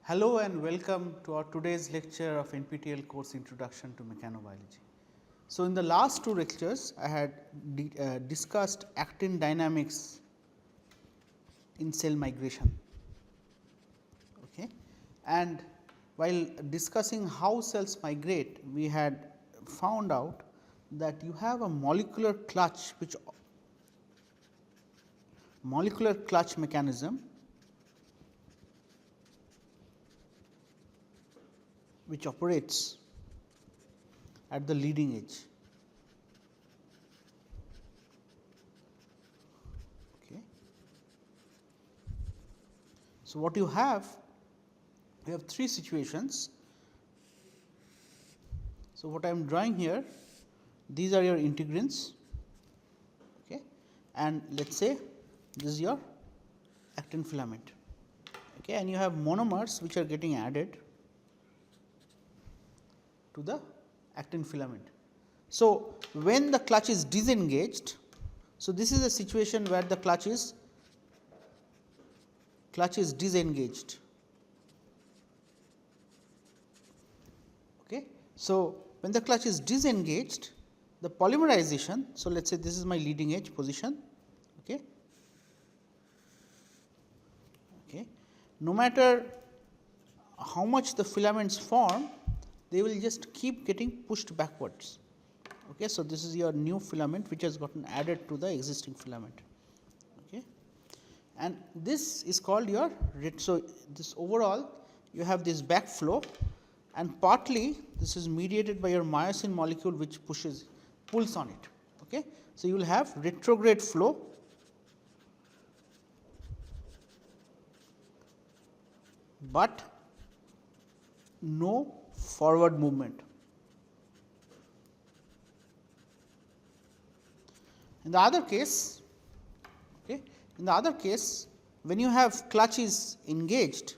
Hello and welcome to our today's lecture of NPTEL course Introduction to Mechanobiology. So, in the last two lectures I had discussed actin dynamics in cell migration, okay. And while discussing how cells migrate, we had found out that you have a molecular clutch mechanism which operates at the leading edge. Okay. So, what you have three situations. So, what I am drawing here, these are your integrins, okay, and let us say this is your actin filament, okay, and you have monomers which are getting added to the actin filament. So, when the clutch is disengaged, so this is a situation where the clutch is disengaged. Okay. So, when the clutch is disengaged, the polymerization, so let us say this is my leading edge position, okay. Okay. No matter how much the filaments form, they will just keep getting pushed backwards. Okay. So, this is your new filament which has gotten added to the existing filament, okay. And this is called your rate. So, this overall you have this backflow, and partly this is mediated by your myosin molecule which pulls on it. Okay. So, you will have retrograde flow but no forward movement. In the other case, okay, when you have clutch is engaged,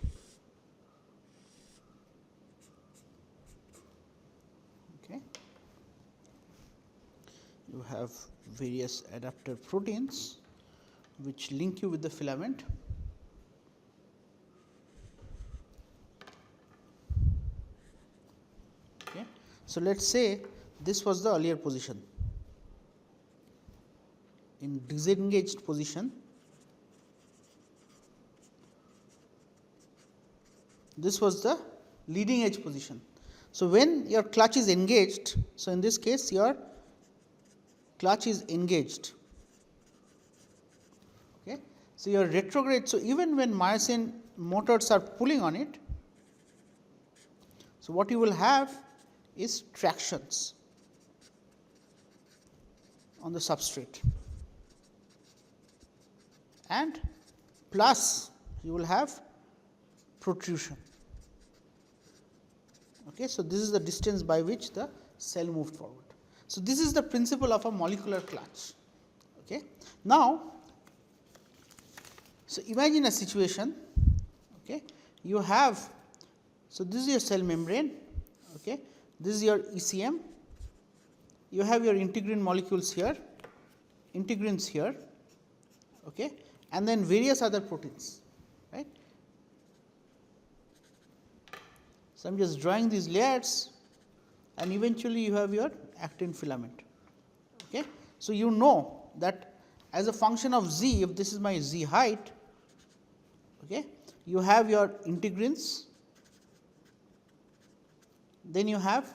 okay, you have various adapter proteins which link you with the filament. Okay. So, let us say this was the earlier position. In disengaged position, this was the leading edge position. So, when your clutch is engaged, so in this case your clutch is engaged. Okay. So, your retrograde, so even when myosin motors are pulling on it, so what you will have is tractions on the substrate, and plus you will have protrusion. Okay. So, this is the distance by which the cell moved forward. So, this is the principle of a molecular clutch. Okay. Now, so imagine a situation, okay, you have, so this is your cell membrane, okay, this is your ECM, you have your integrin molecules here, integrins here, okay, and then various other proteins, right. So, I am just drawing these layers, and eventually you have your actin filament. Okay. So, you know that as a function of z, if this is my z height, okay, you have your integrins, then you have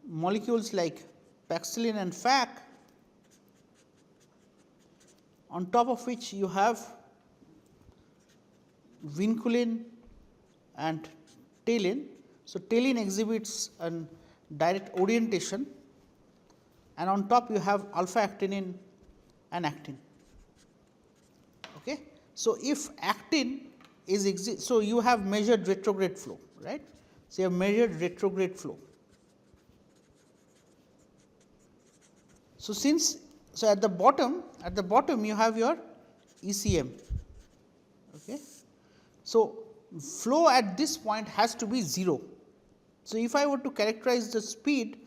molecules like paxillin and FAC, on top of which you have vinculin and tailin. So, tailin exhibits a direct orientation, and on top you have alpha actinin and actin. Okay. So, if actin is so you have measured retrograde flow, right. So, you have measured retrograde flow. So, at the bottom you have your ECM. Okay. So, flow at this point has to be 0. So, if I were to characterize the speed,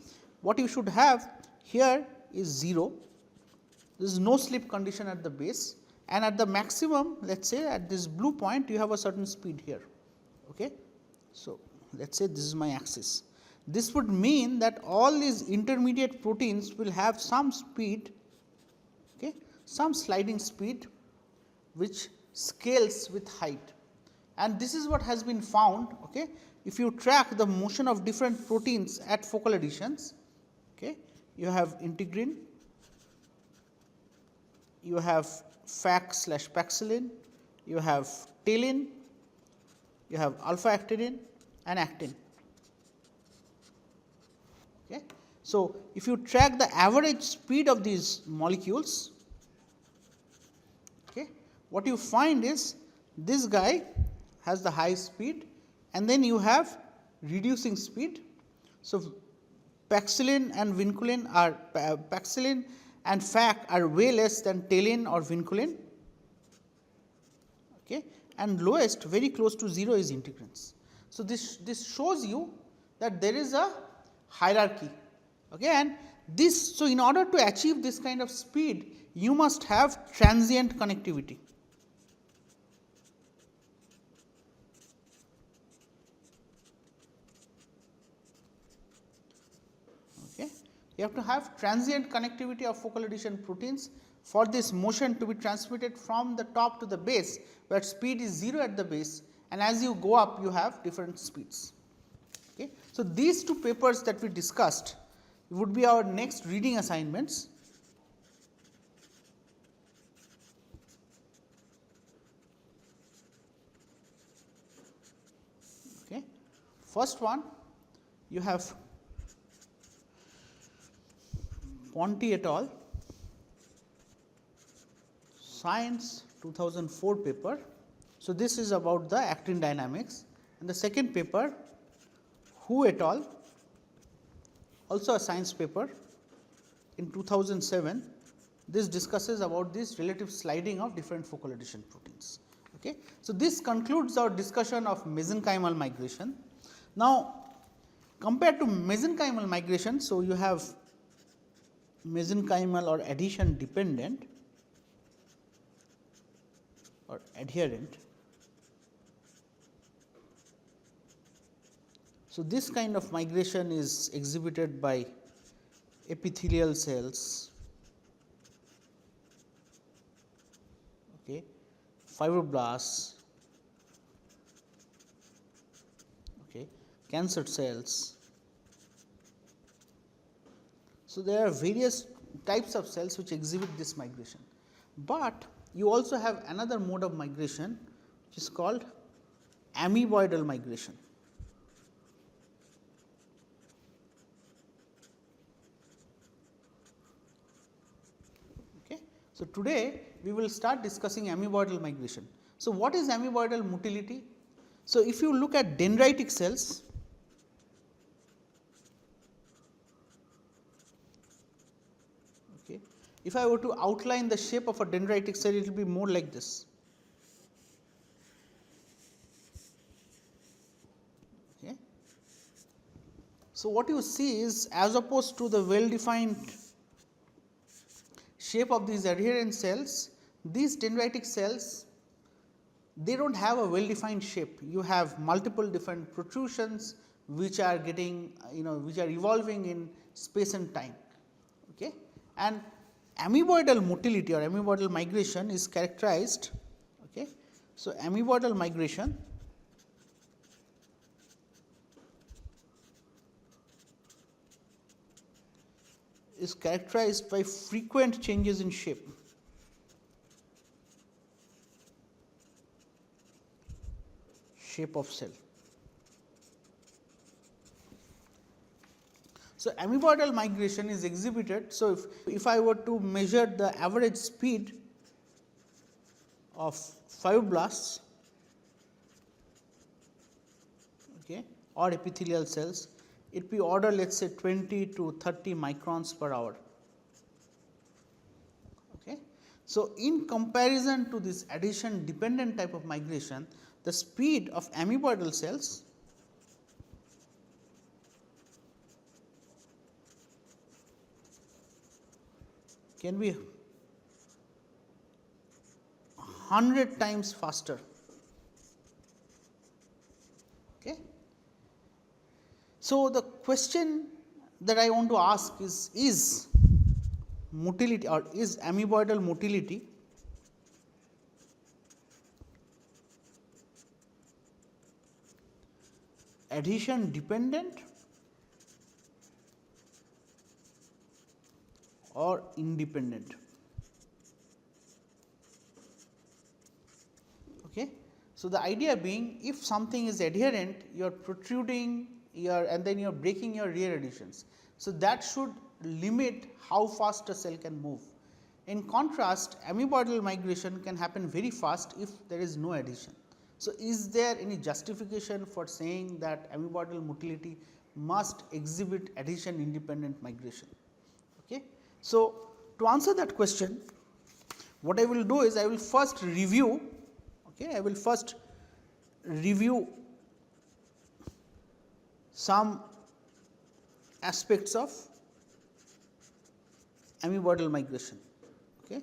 what you should have here is 0, there is no slip condition at the base, and at the maximum, let us say at this blue point you have a certain speed here. Okay. So, let us say this is my axis. This would mean that all these intermediate proteins will have some speed, okay, some sliding speed which scales with height, and this is what has been found. Okay. If you track the motion of different proteins at focal adhesions, okay, you have integrin, you have FAC/paxillin, you have tailin, you have alpha actinin and actin. Okay. So, if you track the average speed of these molecules, okay, what you find is this guy has the high speed and then you have reducing speed. So, paxillin and vinculin are paxillin and FAC are way less than tailin or vinculin, okay, and lowest very close to 0 is integrins. So, this shows you that there is a hierarchy, okay, and this. So, in order to achieve this kind of speed, you must have transient connectivity. Okay. You have to have transient connectivity of focal adhesion proteins for this motion to be transmitted from the top to the base, where speed is 0 at the base, and as you go up you have different speeds. Okay. So, these two papers that we discussed would be our next reading assignments. Okay. First one, you have Ponti et al. Science 2004 paper. So, this is about the actin dynamics, and the second paper Hu et al. Also a science paper in 2007. This discusses about this relative sliding of different focal adhesion proteins. Okay. So, this concludes our discussion of mesenchymal migration. Now, compared to mesenchymal migration, so you have mesenchymal or adhesion dependent or adherent. So, this kind of migration is exhibited by epithelial cells, okay, fibroblasts, okay, cancer cells. So, there are various types of cells which exhibit this migration, but you also have another mode of migration which is called amoeboidal migration. Okay. So, today we will start discussing amoeboidal migration. So, what is amoeboidal motility? So, if you look at dendritic cells, okay, if I were to outline the shape of a dendritic cell, it will be more like this. Okay. So, what you see is, as opposed to the well defined shape of these adherent cells, these dendritic cells, they do not have a well defined shape. You have multiple different protrusions which are getting, which are evolving in space and time. Okay. And amoeboidal motility or amoeboidal migration is characterized. Okay. So, amoeboidal migration is characterized by frequent changes in shape. Shape of cell. So, amoeboidal migration is exhibited. So, if I were to measure the average speed of fibroblasts, okay, or epithelial cells, it be order, let us say 20 to 30 microns per hour. Okay. So, in comparison to this adhesion dependent type of migration, the speed of amoeboidal cells can be 100 times faster Okay. So, the question that I want to ask is motility or is amoeboidal motility adhesion dependent or independent? Okay. So, the idea being if something is adherent, you are protruding and then you are breaking your rear adhesions. So, that should limit how fast a cell can move. In contrast, amoeboidal migration can happen very fast if there is no adhesion. So, is there any justification for saying that amoeboidal motility must exhibit adhesion independent migration? Okay. So, to answer that question, what I will do is I will first review. Okay, I will first review some aspects of amoeboidal migration. Okay.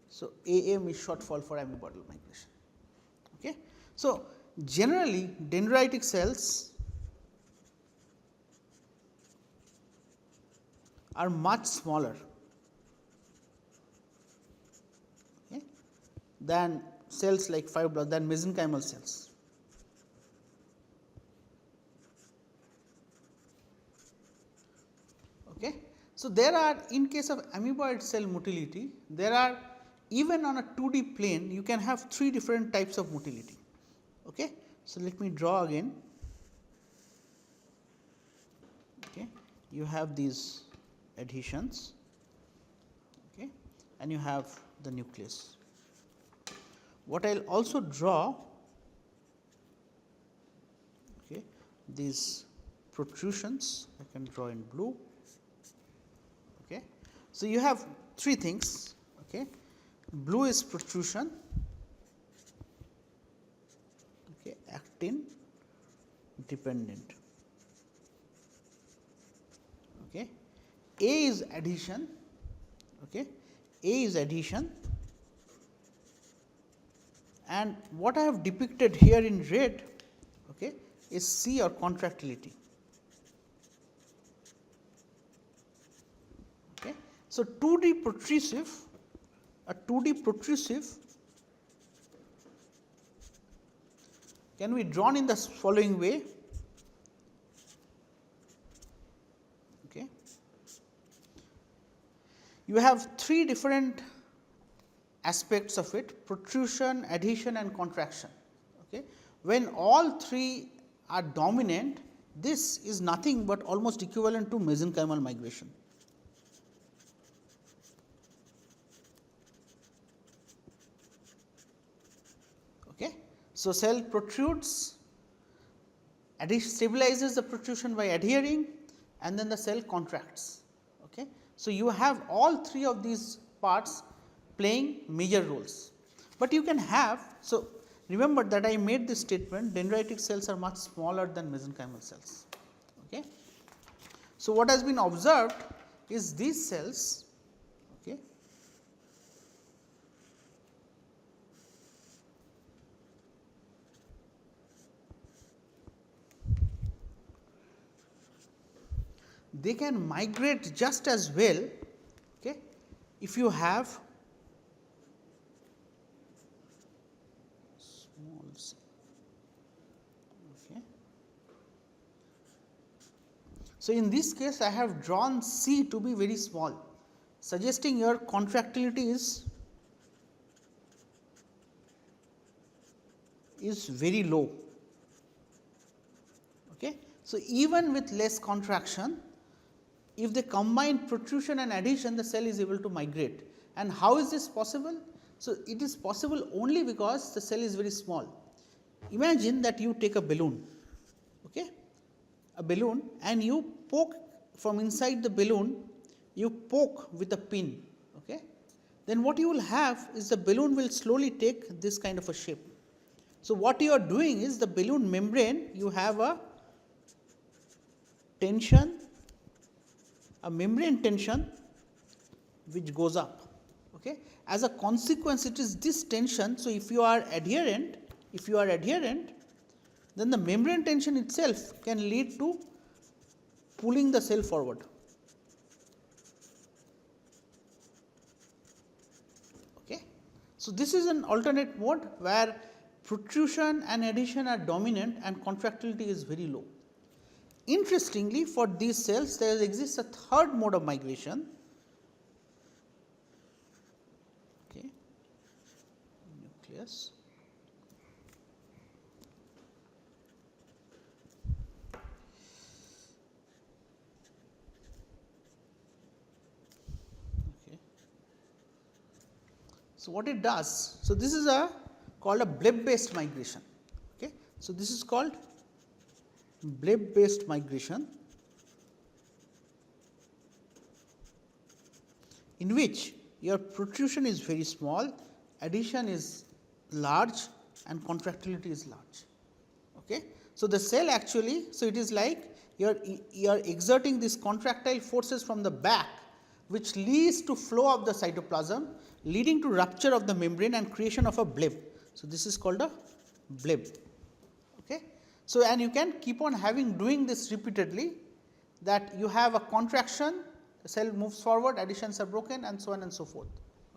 So, AM is short fall for amoeboidal migration. Okay. So, generally dendritic cells are much smaller, okay, than cells like fibroblasts, than mesenchymal cells. Okay. So, there are, in case of amoeboid cell motility, there are, even on a 2D plane you can have 3 different types of motility. Okay. So, let me draw again. Okay. You have these adhesions, okay, and you have the nucleus. What I will also draw, okay, these protrusions I can draw in blue. Okay. So, you have 3 things. Okay. Blue is protrusion, okay, actin dependent. Okay. A is adhesion. Okay. A is adhesion, and what I have depicted here in red, okay, is C or contractility. Okay. So, 2D protrusive, a 2D protrusive can be drawn in the following way. Okay. You have 3 different aspects of it: protrusion, adhesion and contraction. Okay. When all 3 are dominant, this is nothing but almost equivalent to mesenchymal migration. Okay. So, cell protrudes, stabilizes the protrusion by adhering, and then the cell contracts. Okay. So, you have all 3 of these parts playing major roles, but you can have. So, remember that I made this statement, dendritic cells are much smaller than mesenchymal cells. Okay. So, what has been observed is these cells, okay, they can migrate just as well, okay, if you have small c. Okay. So, in this case I have drawn C to be very small, suggesting your contractility is very low. Okay. So, even with less contraction, if they combine protrusion and adhesion, the cell is able to migrate. And how is this possible? So, it is possible only because the cell is very small. Imagine that you take a balloon, okay, a balloon, and you poke from inside the balloon, you poke with a pin. Okay. Then what you will have is the balloon will slowly take this kind of a shape. So, what you are doing is the balloon membrane, you have a tension, a membrane tension which goes up. Okay. As a consequence, it is this tension. So, if you are adherent, then the membrane tension itself can lead to pulling the cell forward. Okay. So, this is an alternate mode where protrusion and adhesion are dominant and contractility is very low. Interestingly, for these cells there exists a third mode of migration. Okay. Nucleus. Okay. So, what it does? So, this is called a bleb based migration. Okay. So, this is called bleb based migration, in which your protrusion is very small, adhesion is large and contractility is large. Okay. So, the cell actually, so it is like you are exerting these contractile forces from the back, which leads to flow of the cytoplasm, leading to rupture of the membrane and creation of a bleb. So, this is called a bleb. Okay. So, and you can keep on doing this repeatedly, that you have a contraction, the cell moves forward, adhesions are broken and so on and so forth.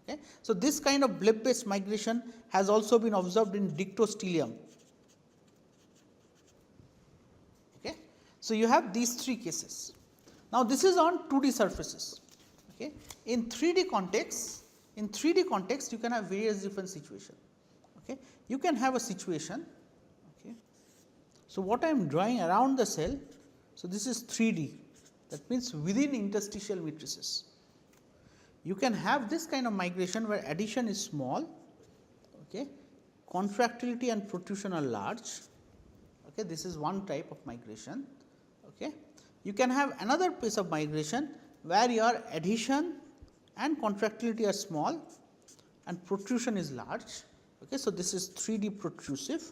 Okay. So, this kind of bleb based migration has also been observed in dictyostelium. Okay. So, you have these three cases. Now, this is on 2D surfaces. Okay. In 3D context, you can have various different situations. Okay. You can have a situation. Okay. So, what I am drawing around the cell, so this is 3D, that means within interstitial matrices. You can have this kind of migration where adhesion is small, okay, contractility and protrusion are large. Okay, this is one type of migration. Okay. You can have another piece of migration where your adhesion and contractility are small and protrusion is large. Okay. So, this is 3D protrusive.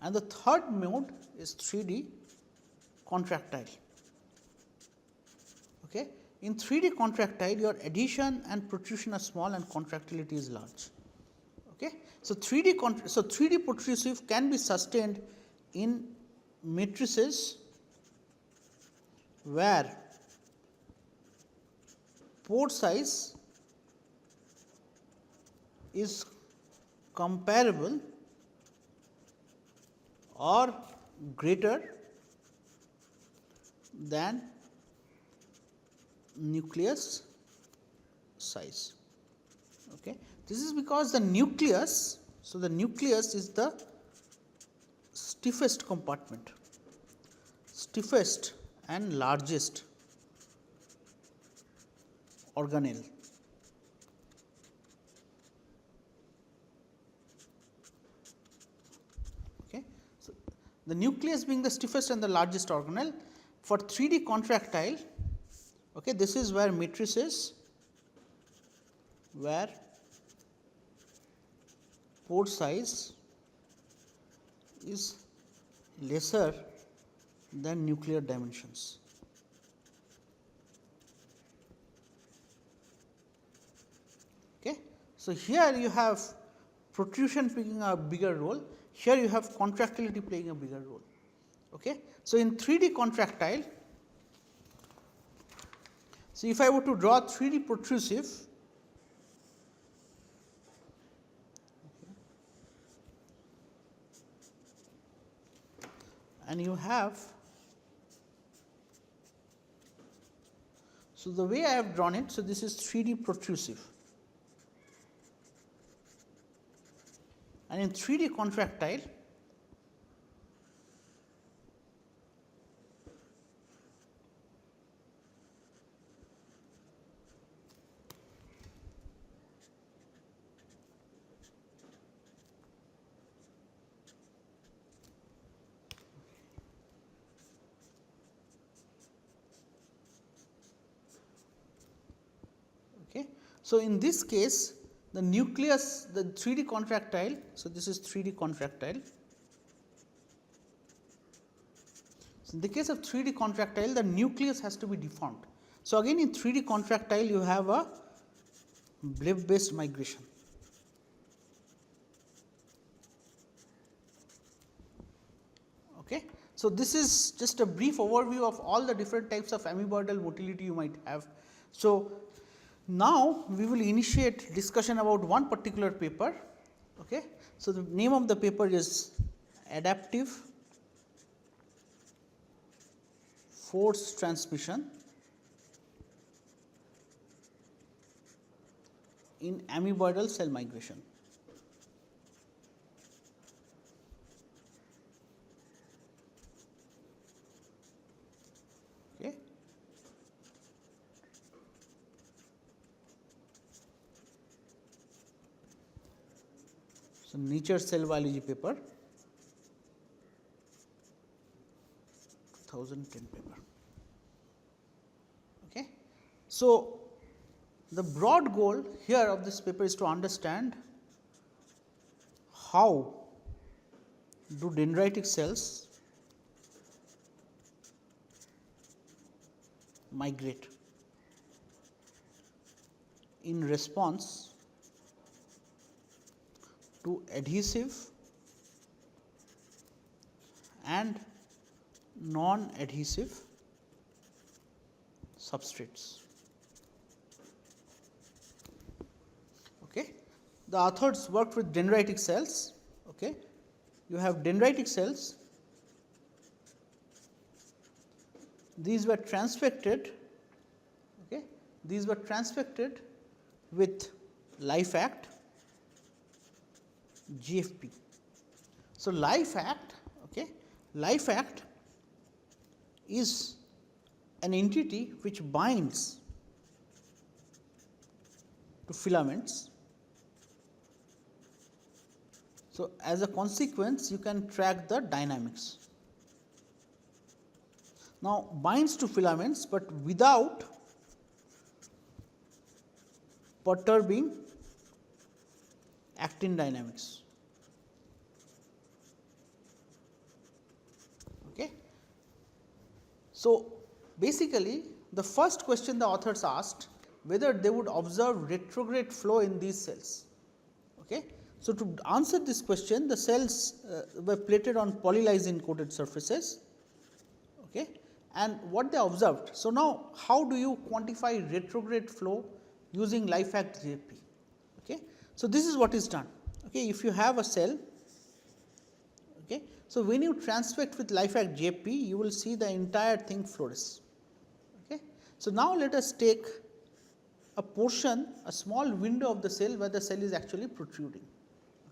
And the third mode is 3D contractile. Okay. In 3D contractile, your adhesion and protrusion are small and contractility is large. Okay. So, 3D protrusive can be sustained in matrices where pore size is comparable or greater than nucleus size. Okay. This is because the nucleus, so the nucleus is the stiffest compartment, stiffest and largest organelle. Okay. So, the nucleus being the stiffest and the largest organelle, for 3D contractile, okay, this is where matrices where pore size is lesser than nuclear dimensions. Okay. So, here you have protrusion playing a bigger role, here you have contractility playing a bigger role. Okay. So, in 3D contractile, so if I were to draw 3D protrusive, and you have, so the way I have drawn it, so this is 3D protrusive, and in 3D contractile, okay. So, in this case, the nucleus, the 3D contractile, so this is 3D contractile. So, in the case of 3D contractile, the nucleus has to be deformed. So, again in 3D contractile, you have a bleb based migration. Okay. So, this is just a brief overview of all the different types of amoeboidal motility you might have. So, now we will initiate discussion about one particular paper. Okay. So, the name of the paper is Adaptive Force Transmission in Amoeboidal Cell Migration. Okay. So, Nature Cell Biology paper, 2010 paper. Okay. So, the broad goal here of this paper is to understand how do dendritic cells migrate in response to adhesive and non-adhesive substrates. Okay. The authors worked with dendritic cells. Okay. You have dendritic cells, these were transfected, okay. These were transfected with LifeAct GFP. So, LifeAct, okay, LifeAct is an entity which binds to filaments. So, as a consequence you can track the dynamics. Now, binds to filaments, but without perturbing actin dynamics. Okay. So, basically the first question the authors asked whether they would observe retrograde flow in these cells. Okay. So, to answer this question, the cells were plated on polylysin coated surfaces, okay, and what they observed. So, now how do you quantify retrograde flow using LifeAct GFP? Okay. So, this is what is done. Okay. If you have a cell, okay, so when you transfect with LifeAct GFP, you will see the entire thing fluoresce. Okay. So, now let us take a portion, a small window of the cell where the cell is actually protruding.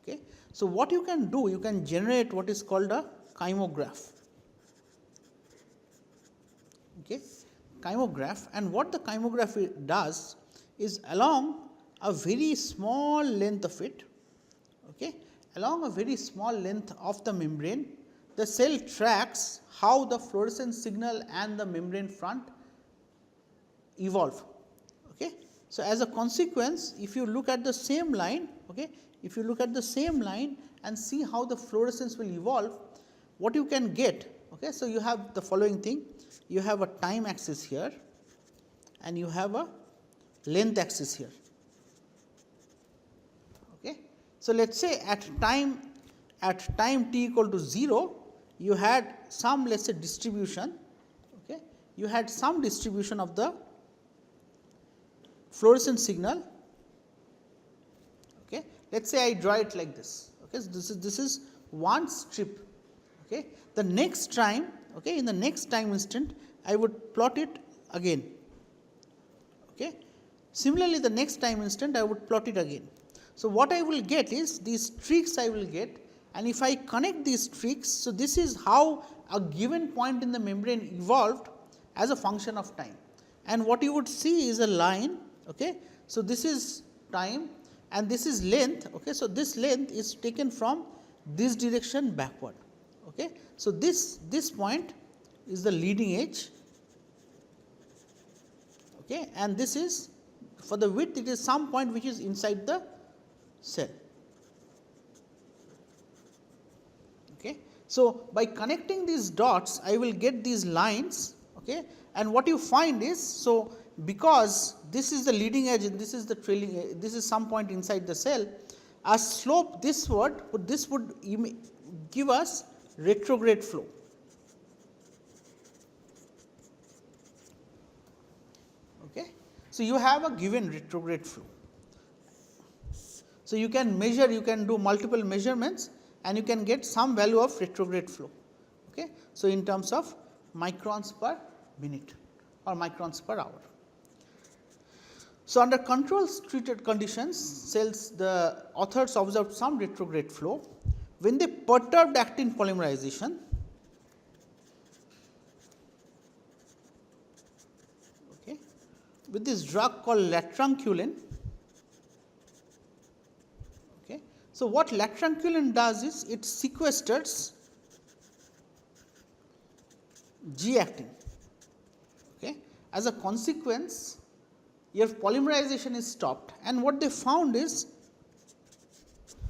Okay. So, what you can do, you can generate what is called a chymograph. Okay. Chymograph, and what the chymograph does is along a very small length of it, okay, along a very small length of the membrane, the cell tracks how the fluorescence signal and the membrane front evolve. Okay. So, as a consequence, if you look at the same line, okay, if you look at the same line and see how the fluorescence will evolve, what you can get. Okay. So, you have the following thing, you have a time axis here and you have a length axis here. Okay. So, let us say at time t equal to 0, you had some, let us say, distribution, okay, you had some distribution of the fluorescence signal. Okay. Let us say I draw it like this. Okay. So, this is one strip. Okay. The next time, okay, in the next time instant, I would plot it again. Okay. Similarly, the next time instant, I would plot it again. So, what I will get is these streaks I will get, and if I connect these streaks, so this is how a given point in the membrane evolved as a function of time, and what you would see is a line. Okay. So, this is time and this is length. Okay. So, this length is taken from this direction backward. Okay. So, this point is the leading edge, okay, and this is for the width, it is some point which is inside the cell. Okay. So, by connecting these dots, I will get these lines, okay, and what you find is, so because this is the leading edge and this is the trailing edge, this is some point inside the cell, a slope this would give us retrograde flow. So, you have a given retrograde flow. So, you can measure, you can do multiple measurements and you can get some value of retrograde flow. Okay. So, in terms of microns per minute or microns per hour. So, under control treated conditions, cells, the authors observed some retrograde flow. When they perturbed actin polymerization, okay, with this drug called latranculin. Okay. So, what latranculin does is it sequesters G actin. Okay. As a consequence, your polymerization is stopped, and what they found is,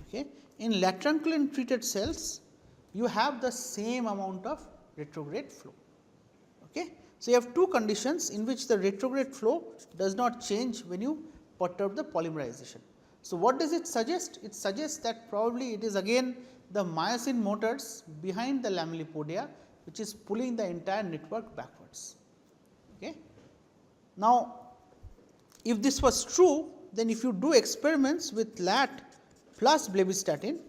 okay, in latranculin treated cells you have the same amount of retrograde flow. Okay. So, you have two conditions in which the retrograde flow does not change when you perturb the polymerization. So, what does it suggest? It suggests that probably it is again the myosin motors behind the lamellipodia which is pulling the entire network backwards. Okay. Now, if this was true, then if you do experiments with lat plus blebistatin,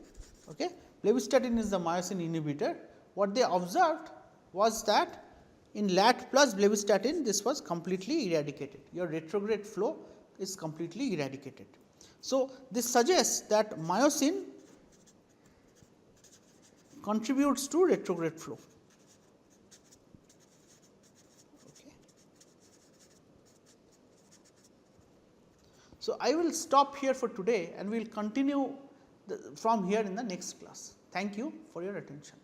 okay, blebistatin is the myosin inhibitor, what they observed was that in lat plus blebistatin this was completely eradicated, your retrograde flow is completely eradicated. So, this suggests that myosin contributes to retrograde flow. So, I will stop here for today and we will continue from here in the next class. Thank you for your attention.